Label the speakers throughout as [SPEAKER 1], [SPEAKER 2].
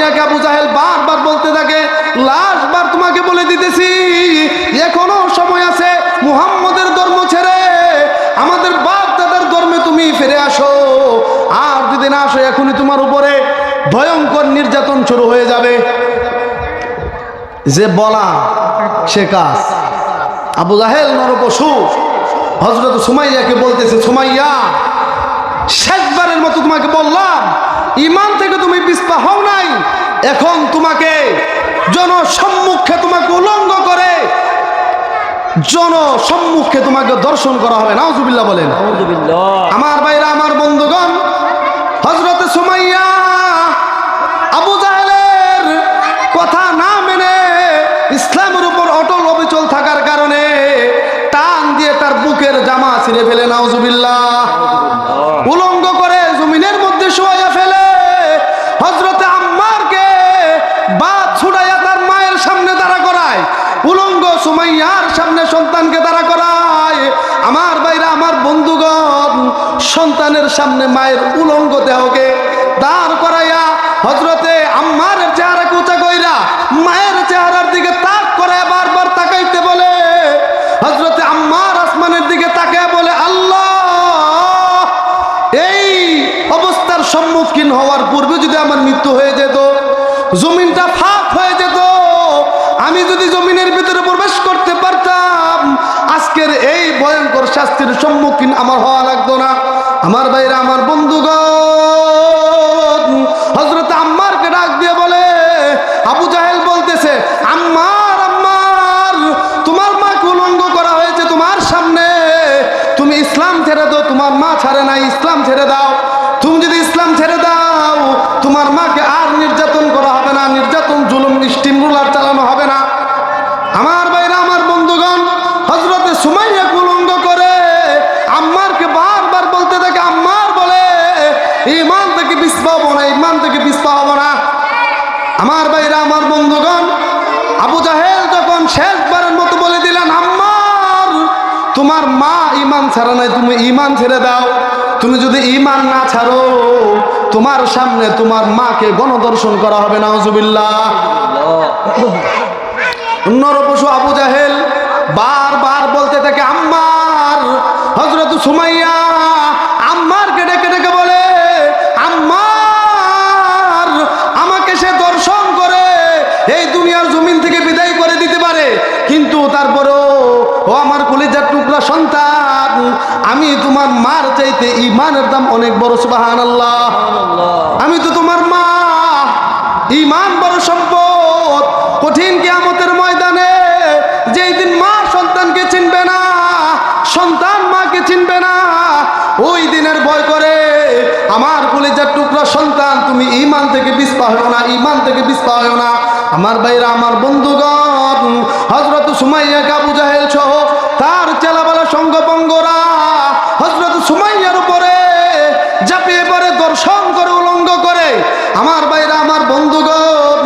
[SPEAKER 1] সুমাইয়াকে আবু জাহেল বারবার বলতে থাকে, লাস্টবার তোমাকে বলে দিতেছি, এখনো সময় আছে, মুহাম্মদের ধর্ম ছেড়ে আমাদের বাপ দাদার ধর্মে তুমি ফিরে আসো। আর যদি না আসো, এখনই তোমার উপরে ভয়ঙ্কর নির্যাতন শুরু হয়ে যাবে। যে বলা সে কাজ। আবু জাহেল নরপশু হযরত সুমাইয়াকে বলতেছে, সুমাইয়া, শেষবারের মতো তোমাকে বললাম, ঈমান থেকে তুমি পিছপা হও নাই, এখন তোমাকে জনসম্মুখে তোমাকে উলঙ্গ করে জনসম্মুখে তোমাকে দর্শন করা হবে। নাউজুবিল্লাহ বলেন। আমার ভাইরা, আমার বন্ধুগণ, হযরত সুমাইয়া আবু জাহেলের কথা না মেনে ইসলামের উপর অটল অবিচল থাকার কারণে টান দিয়ে তার বুকের জামা ছিঁড়ে ফেলে, নাউজুবিল্লাহ, উলঙ্গ করে জমিনের মধ্যে শোয়াইয়া ফেলে। হযরতে আম্মারকে বাদ ছুড়াইয়া তার মায়ের সামনে দাঁড়া করায়, উলঙ্গ সুমাইয়ার সামনে সন্তানকে দাঁড়া করায়। আমার ভাইরা, আমার বন্ধুগণ, সন্তানের সামনে মায়ের উলঙ্গ দেহকে দাঁড় করাইয়া হযরতে আম্মারের চেহারা উঁচা কইরা মায়ের চেহারার দিকে তাক করে বারবার তাকাইতে বলে। হযরতে আম্মার আসমানের দিকে তাকায় বলে, আল্লাহ, এই অবস্থার সম্মুখীন হওয়ার পূর্বে যদি আমার মৃত্যু হয়ে যেত, জমিনটা ফাঁক হয়ে যেত, আমি যদি জমিনের ভিতরে প্রবেশ করতে পারতাম, আজকের এই ভয়ঙ্কর শাস্তির সম্মুখীন আমার হওয়া লাগতো না। আমার ভাইরা, আমার বন্ধুগণ, হযরত আম্মারকে ডাক দিয়ে বলে, আবু জাহেল বলতেছে, আম্মার, আম্মার, তোমার মাকে উলঙ্গ করা হয়েছে তোমার সামনে, তুমি ইসলাম ছেড়ে দাও। তোমার মা ছাড়ে নাই, ইসলাম ছেড়ে দাও। তুমি যদি ইসলাম ছেড়ে দাও, তোমার মাকে আর নির্যাতন করা হবে না, নির্যাতন, জুলুম, স্টিম রুলার চালানো হবে না। আমার ভাইরা, আমার বন্ধুগণ, হযরতে সুমাইয়া উলঙ্গ করে আম্মারকে বারবার বলতে থাকে, আম্মার বলে, ঈমান থেকে পিছপা হবো না, ঈমান থেকে পিছপা হবো না। আমার ভাইরা, আমার বন্ধুগণ, আবু জাহেল যখন শেষবারের মতো বলে দিলেন, আম্মার, তোমার মা ঈমান ছাড়া নাই, তুমি ঈমান ছেড়ে দাও। তুমি যদি ঈমান না ছাড়ো, তোমার সামনে তোমার মাকে গণদর্শন করা হবে। নাউজুবিল্লাহ। নরপশু আবু জাহেল বারবার বলতে থাকে, আম্মার। হযরত সুমাইয়া আম্মারকে ডেকে ডেকে বলে, আম্মার, আমাকে সে দর্শন করে এই দুনিয়ার জমিন থেকে বিদায় করে দিতে পারে, কিন্তু তারপরেও ও আমার কলিজার টুকরা সন্তান, আমি তোমার মার চাইতে ঈমানের দাম অনেক বড়। সুবহানাল্লাহ। আমি তো তোমার মা, ঈমান বড় সম্পদ। কঠিন কিয়ামতের ময়দানে যেই দিন মা সন্তানকে চিনবে না, সন্তান মাকে চিনবে না, ওই দিনের ভয় করে আমার কলিজার টুকরা সন্তান, তুমি ঈমান থেকে পিছপা হও না, ঈমান থেকে পিছপা হও না। আমার ভাইরা, আমার বন্ধুগণ, হযরত সুমাইয়াকে আবু জাহেল সহ তার চেলাবেলা সঙ্গপঙ্গরা হযরত সুমাইয়ার উপরে ঝাঁপিয়ে পড়ে, দর্শন করে, উলঙ্গ করে। আমার ভাইরা, আমার বন্ধুগণ,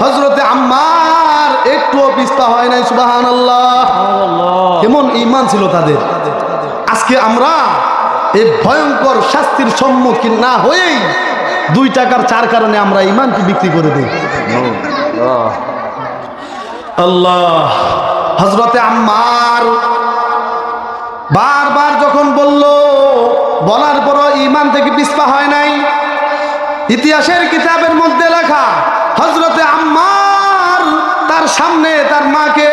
[SPEAKER 1] হযরতে আম্মার একটুও পিছপা হয় নাই। সুবহানাল্লাহ। কেমন ঈমান ছিল তাদের। আজকে আমরা এই ভয়ঙ্কর শাস্তির সম্মুখীন না হয়েই 2 টাকার 4 কারণে আমরা ঈমানকে বিক্রি করে দিই। আল্লাহ। হযরতে আম্মার বারবার যখন বলার পরও ঈমান থেকে পিছপা হয় নাই। ইতিহাসের কিতাবের মধ্যে লেখা, হযরতে আম্মার তার সামনে তার মাকে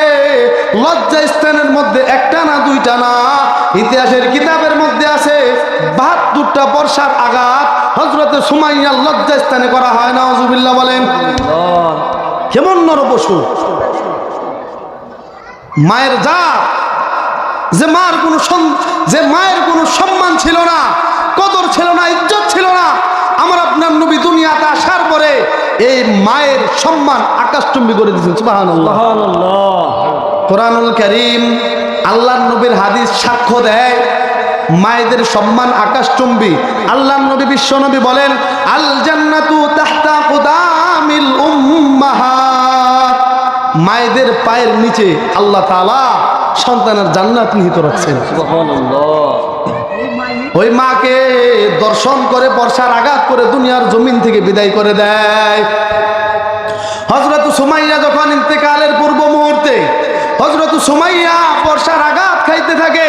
[SPEAKER 1] লজ্জা স্থানের মধ্যে 1টা না 2টা না, ইতিহাসের কিতাবের মধ্যে আছে 72টা বর্ষার আঘাত হযরতে সুমাইয়ার লজ্জা স্থানে করা হয়। নাউজুবিল্লাহ বলেন। কেমন নরপশু। মায়ের জাত, যে মায়ের কোনো সম্মান ছিল না, কদর ছিল না, ইজ্জত ছিল না। আমার আপনার নবী দুনিয়াতে আসার পরে এই মায়ের সম্মান আকাশচুম্বী করে দিয়েছেন। সুবহানাল্লাহ। কোরআনুল কারীম, আল্লাহর নবীর হাদিস সাক্ষ্য দেয়, মায়েদের সম্মান আকাশচুম্বী। আল্লাহর নবী, বিশ্ব নবী বলেন, আল জান্নাতু তাহতা কুদামিল উম্মাহাত। মায়েদের পায়ের নিচে আল্লাহ তাআলা সন্তানের জান্নাত নিহিত রাখছেন। সুবহানাল্লাহ। ওই মাকে দর্শন করে বর্ষার আঘাত করে দুনিয়ার জমিন থেকে বিদায় করে দেয়। সুমাইয়া যখন ইন্তেকালের পূর্ব মুহূর্তে হযরত সুমাইয়া বর্ষার আঘাত খাইতে থাকে,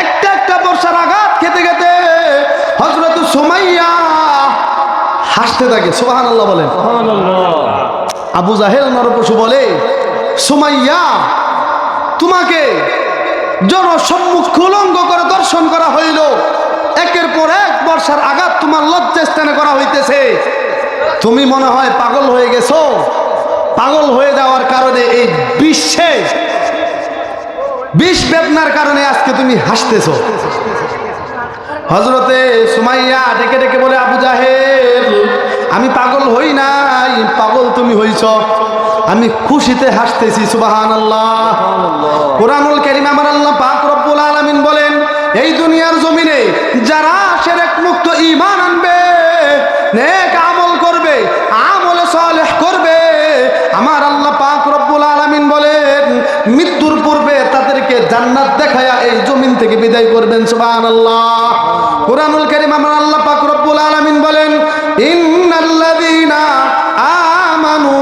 [SPEAKER 1] একটা একটা বর্ষার আঘাত খেতে খেতে হযরত সুমাইয়া হাসতে থাকে। সুবহানাল্লাহ বলেন। আবু জাহেল নরপশু বলে, সুমাইয়া তোমাকে জনসম্মুখ উলঙ্গ করে দর্শন করা হইল, একের পর এক বর্ষার আঘাত তোমার লজ্জাস্থানে করা হইতেছে, তুমি মনে হয় পাগল হয়ে গেছো। পাগল হয়ে যাওয়ার কারণে এই বিশ্বে বিষ বেদনার কারণে আজকে তুমি হাসতেছো। হযরতে সুমাইয়া ডেকে ডেকে বলে, আবু জাহেল আমি পাগল হই নাই, পাগল তুমি হইছ, আমি খুশিতে হাসতেছি। সুবহানাল্লাহ। কোরআনুল কারীম আমার আল্লাহ পাক রব্বুল আলামিন বলেন, এই দুনিয়ার জমিনে যারা শিরক মুক্ত ঈমান আনবে, নেক আমল করবে, আমলে সালেহ করবে, আমার আল্লাহ পাক রব্বুল আলামিন বলেন মৃত্যুর পূর্বে তাদেরকে জান্নাত দেখায়া এই জমিন থেকে বিদায় করবেন। সুবহানাল্লাহ। কোরআনুল কারীম আমার আল্লাহ পাক রব্বুল আলামিন বলেন, ইন্নাল্লাযীনা আমানু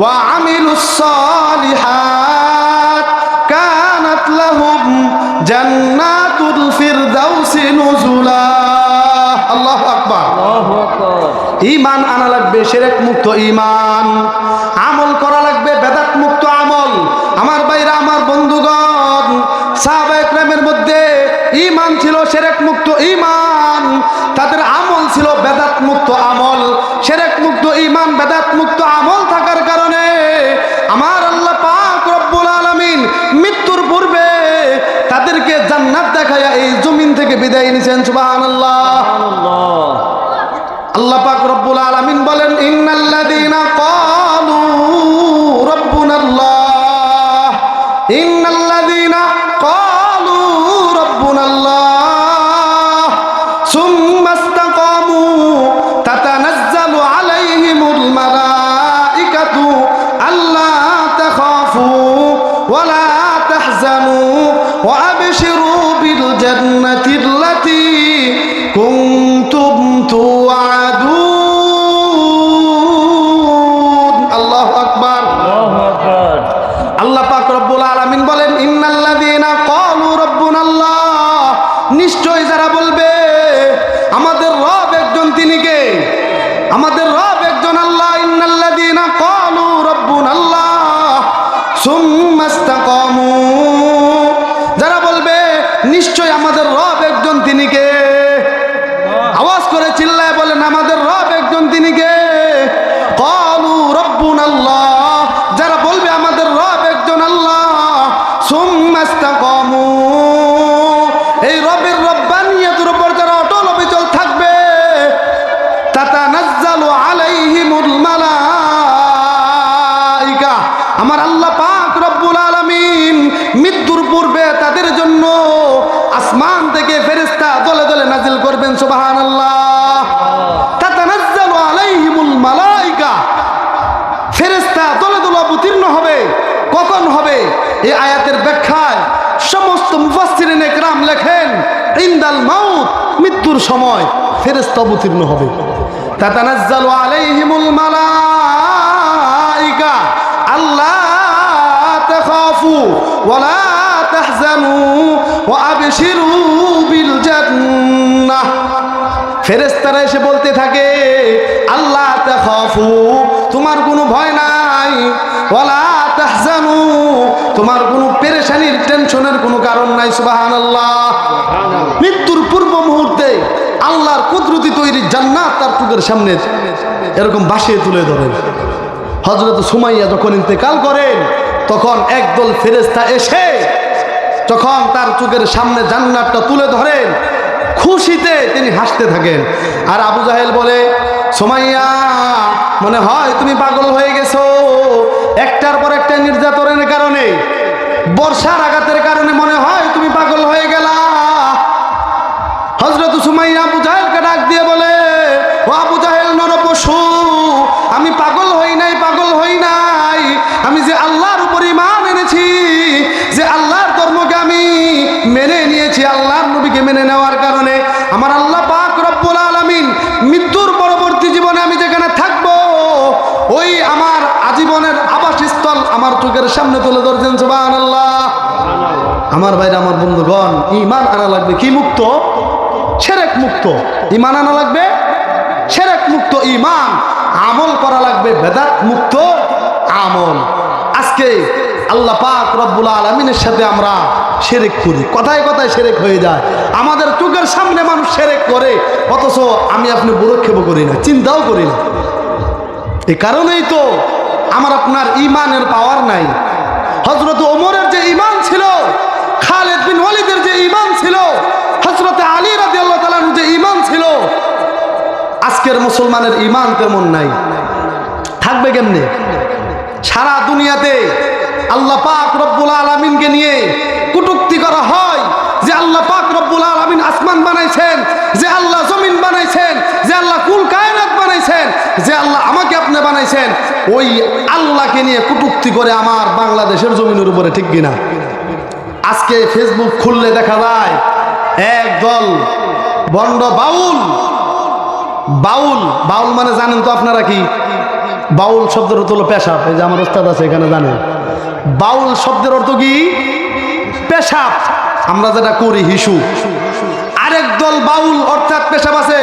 [SPEAKER 1] ওয়া আমিলুস সালিহাত কানাত লাহুম জান্নাতুল ফিরদাউসি নুজুলা। আল্লাহু আকবার। ঈমান আনা লাগবে শিরক মুক্ত ঈমান, আমল করা লাগবে বেদাত মুক্ত আমল। আমার ভাইরা, আমার বন্ধুগণ, সাহাবায়ে কেরামের মধ্যে ঈমান ছিল শিরক মুক্ত ঈমান, তাদের আমল ছিল বেদাত মুক্ত আমল। শিরক মুক্ত ঈমান, বেদাত মুক্ত আমল থাকার কারণে আমার আল্লাহ পাক রব্বুল আলামিন মৃত্যুর পূর্বে তাদেরকে জান্নাত দেখায়া এই জমিন থেকে বিদায় নিছেন। সুবহানাল্লাহ। আল্লাহ পাক রব্বুল আলামিন বলেন, ইন্নাল্লাযীনা ক্বালু রাব্বুনাল্লাহ, ইন্নাল্লাযীনা ক্বালু রাব্বুনাল্লাহ সুম্মা ইসতাকামু তাতানাজ্জালু আলাইহিমুল মালাইকাতু আল্লা তাখাফু ওয়া লা তাহজানু ওয়া আবশিরু বিল জান্নাতিল্লাতী কুনতুম তুআদুন। আল্লাহু আকবার। আল্লাহ পাক রব্বুল আলামিন বলেন, ইন্নাল্লাযীনা ক্বালু রাব্বুনাল্লাহ, নিশ্চয় যারা বলবে আমাদের রব একজন, তিনি কে? আমাদের রব একজন আল্লাহ। ইন্নাল্লাযীনা ক্বালু রাব্বুনাল্লাহ সুম্মা ইসতাকামু, যারা বলবে নিশ্চয় আমাদের রব একজন, তিনি কে? আওয়াজ করে চিল্লায় বলেন, আমাদের রব একজন, তিনি কে? ক্বালু রাব্বুনাল্লাহ, যারা বলবে আমাদের রব একজন আল্লাহ, সুম্মা ইসতাকামু, এই রবের রব্বানিয়তের উপর যারা অটল অবিচল থাকবে, তাতানাজ্জালু আলাইহিমুল মালাইকা, আমার আল্লাহ পাক রব্বুল আলামিন মৃত্যুর পূর্বে তাদের জন্য আসমান থেকে ফেরেশতা দলে দলে নাজিল করবেন। সুবহানাল্লাহ। তাতানাজ্জালু আলাইহিমুল মালাইকা, ফেরেশতা দলে দলে অবতীর্ণ হবে। কখন হবে? এই আয়াতের ব্যাখ্যায় সমস্ত মুফাসসিরিনে কেরাম লেখেন, ইনদাল মাউত, মৃত্যুর সময় ফেরেশতা অবতীর্ণ হবে। তাতানাজ্জালু আলাইহিমুল মালাইকা আল্লা তাখাফু ওয়া লা তাহজানু ওয়া আবশিরু বিল জান্নাহ। ফেরেশতারা এসে বলতে থাকে, আল্লাহ তাখাফু, তোমার কোনো ভয় নাই, ওয়া লা তাহজানু, তোমার কোনো পেরেশানির টেনশনের কোনো কারণ নাই। সুবহানাল্লাহ। মৃত্যুর পূর্ব মুহূর্তে আল্লাহর কুদরতি তৈরি জান্নাত তার চোখের সামনে এরকম ভাসিয়ে তুলে ধরেন। হযরত সুমাইয়া যখন ইন্তেকাল করেন, তখন একদল ফেরেশতা এসে যখন তার চোখের সামনে জান্নাতটা তুলে ধরেন, খুশিতে তিনি হাসতে থাকেন। আর আবু জাহেল বলে, সুমাইয়া মনে হয় তুমি পাগল হয়ে গেছো, একটার পর একটা নির্যাতনের কারণে, বর্ষার আঘাতের কারণে মনে হয় তুমি পাগল হয়ে গেলা। হযরত সুমাইয়া আবু জাহেলকে ডাক দিয়ে বলে, ও আবু জাহেল নরপশু, আমি পাগল হই নাই, পাগল হই নাই, আমি যে আল্লাহর উপর ঈমান এনেছি, যে আল্লাহর ধর্মকে আমি মেনে নিয়েছি, আল্লাহর নবীকে মেনে নেওয়ার কারণে আমার আল্লাহ পাক রব্বুল আলামিন মৃত্যুর পরবর্তী জীবনে আমি যেখানে থাকবো, ওই আমার আমার চোখের সামনে তুলে ধরছেন, সুবহানাল্লাহ। আমার ভাইরা, আমার বন্ধুগণ, ঈমান আনা লাগবে কি মুক্ত? শিরক মুক্ত। ঈমান আনা লাগবে শিরক মুক্ত ঈমান। আমল করা লাগবে বেদাত মুক্ত আমল। আজকে আল্লাহ পাক রব্বুল আলামিনের সাথে আমরা শিরক করি, কথায় কথায় শিরক হয়ে যায়। আমাদের চোখের সামনে মানুষ শিরক করে, অথচ আমি আপনি ভ্রুক্ষেপও করি না, চিন্তাও করি না। এই কারণেই তো আমার আপনার ঈমানের পাওয়ার নাই। হযরত ওমরের যে ঈমান ছিল, খালিদ বিন ওয়ালিদের যে ঈমান ছিল, হযরত আলী রাদিয়াল্লাহু তাআলা যে ঈমান ছিল, আজকের মুসলমানের ঈমান তেমন নাই। থাকবে কেমনে? সারা দুনিয়াতে আল্লাহ পাক রব্বুল আলামিনকে নিয়ে কটূক্তি করা হয় যে আল্লাহ পাক রব্বুল আলামিন আসমান বানাইছেন, যে আল্লাহ জমিন বানাইছেন, যে আল্লাহ কুল কায়নাত বানাইছেন, যে আল্লাহ আমাকে আপনি বানাইছেন। ওই আল্লাহকে নিয়ে কটূক্তি করে আমার বাংলাদেশের জমিনের উপরে, ঠিক কিনা? আজকে ফেসবুক খুললে দেখা যায় একদল বন্ড বাউল। বাউল বাউল মানে জানেন তো আপনারা কি? বাউল শব্দের অর্থ হলো পেশাব। এই যে আমার ওস্তাদ আছে এখানে, জানেন বাউল শব্দের অর্থ কি? পেশাব। আমরা যেটা করি হিসু। আরেক দল বাউল অর্থাৎ পেশাব আছে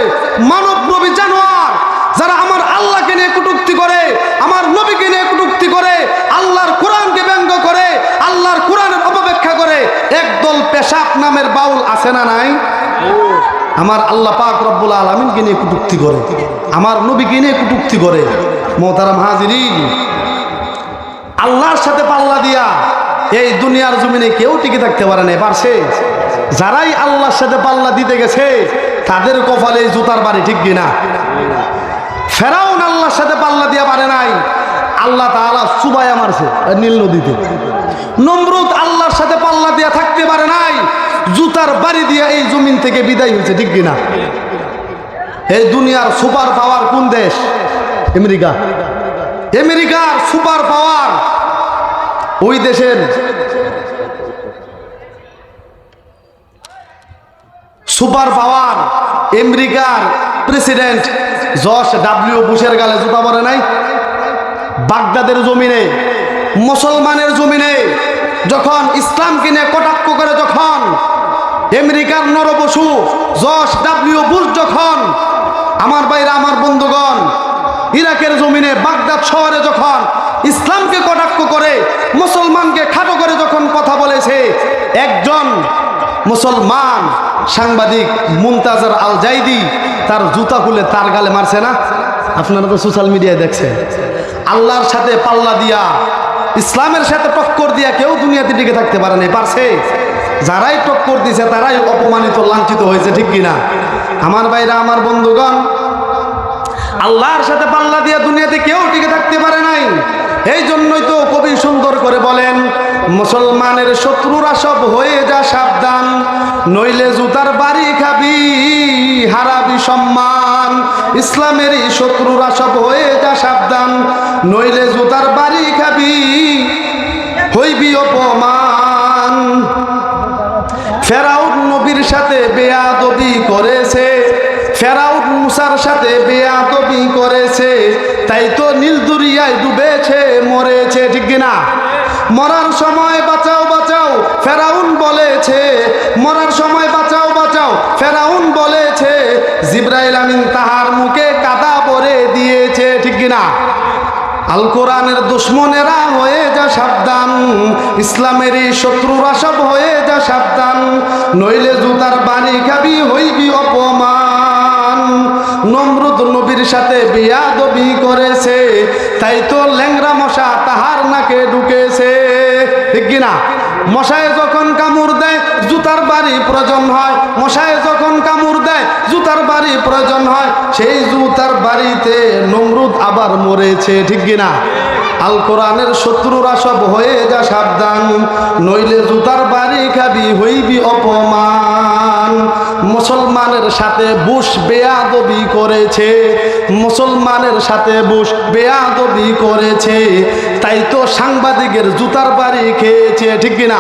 [SPEAKER 1] মানব নবী জানোয়ার, যারা আমার আল্লাহকে নিয়ে কটূক্তি করে, আমার নবীকে নিয়ে কটূক্তি করে, আল্লাহর কোরআনকে ব্যঙ্গ করে, আল্লাহর কোরআনের অপব্যাখ্যা করে। একদল পেশাব নামের বাউল আছে না নাই? আমার আল্লাহ পাক রব্বুল আলামিনকে নিয়ে কটূক্তি করে, আমার নবীকে নিয়ে কটূক্তি করে। মোহতারাম হাজিরিন, আল্লাহর সাথে পাল্লা দিয়া এই দুনিয়ার জমিনে কেউ টিকে থাকতে পারে না, পারছে? যারাই আল্লাহর সাথে পাল্লা দিতে গেছে তাদের কপালে জুতার বাড়ি, ঠিক কিনা? ফেরাউন আল্লাহর সাথে পাল্লা দিয়া পারে নাই, আল্লাহ তাআলা চুবাইয়া মারছে নীল নদীতে। নমরুদ আল্লাহর সাথে পাল্লা দিয়া থাকতে পারে নাই, জুতার বাড়ি দিয়া এই জমিন থেকে বিদায় হয়েছে, ঠিক কিনা? এই দুনিয়ার সুপার পাওয়ার কোন দেশ? আমেরিকা। আমেরিকার সুপার পাওয়ার, ওই দেশের সুপার পাওয়ার আমেরিকার প্রেসিডেন্ট জর্জ ডব্লিউ বুশের গালে জুতা পরে নাই? বাগদাদের জমিনে, মুসলমানের জমিনে যখন ইসলামকে নিয়ে কটাক্ষ করে, যখন আমেরিকার নরপশু জর্জ ডব্লিউ বুশ, যখন আমার ভাইরা, আমার বন্ধুগণ, ইরাকের জমিনে বাগদাদ শহরে যখন ইসলামকে কটাক্ষ করে, মুসলমানকে খাটো করে যখন কথা বলেছে, একজন মুসলমান সাংবাদিক মুনতাজার আল জাইদি তার জুতা খুলে তার গালে মারছে না? আপনারা তো সোশ্যাল মিডিয়ায় দেখছেন। আল্লাহর সাথে পাল্লা দিয়া, ইসলামের সাথে টক্কর দিয়া কেউ দুনিয়াতে টিকে থাকতে পারে না, পারছে? যারাই টক্কর দিছে তারাই অপমানিত, লাঞ্ছিত হয়েছে, ঠিক কিনা? আমার ভাইরা, আমার বন্ধুগণ, আল্লাহর সাথে পাল্লা দিয়া দুনিয়াতে কেউ টিকে থাকতে পারে নাই। এই জন্যই তো কবি সুন্দর করে বলেন, মুসলমানের শত্রুরা সব হয়ে যা সাবধান, নইলে জুতার বাড়ি খাবি, হারাবি সম্মান। ইসলামেরই শত্রুরা সব হয়ে যা সাবধান, নইলে জুতার বাড়ি খাবি, হইবি অপমান। ফেরাউন নবীর সাথে বেয়াদবি করেছে, ফেরাউন মুসার সাথে বেয়াদবি করেছে, তাই তো নীল দরিয়ায় ডুবেছে, মরেছে, ঠিক কিনা? মরার সময় বাঁচাও বাঁচাও ফেরাউন বলেছে, মরার সময় বাঁচাও বাঁচাও ফেরাউন বলেছে, জিবরাইল আমিন তাহার মুখে কাদা ভরে দিয়েছে, ঠিক কিনা? আল কোরআনের দুশ্মনেরা হয়ে যা সাবধান, ইসলামেরই শত্রুরা সব হয়ে যা সাবধান, নইলে জুতার বাড়ি খাবি, হইবি অপমান। নমরুদ নবীর সাথে বেয়াদবি করেছে, তাই তো ল্যাংরা মশা তাহার নাকে ঢুকেছে, ঠিক কিনা? মশায় যখন কামড় দেয় জুতার বাড়ি প্রয়োজন হয়, মশায় যখন কামড় দেয় জুতার বাড়ি প্রয়োজন হয়, সেই জুতার বাড়িতে নমরুদ আবার মরেছে, ঠিক কিনা? আল কোরআনের শত্রুরা সব হয়ে যা সাবধান, নইলে জুতার বাড়ি খাবি, হইবি অপমান। মুসলমানের সাথে বুশ বেয়াদবি করেছে, মুসলমানের সাথে বুশ বেয়াদবি করেছে, তাই তো সাংবাদিকের জুতার বাড়ি খেয়েছে, ঠিক কিনা?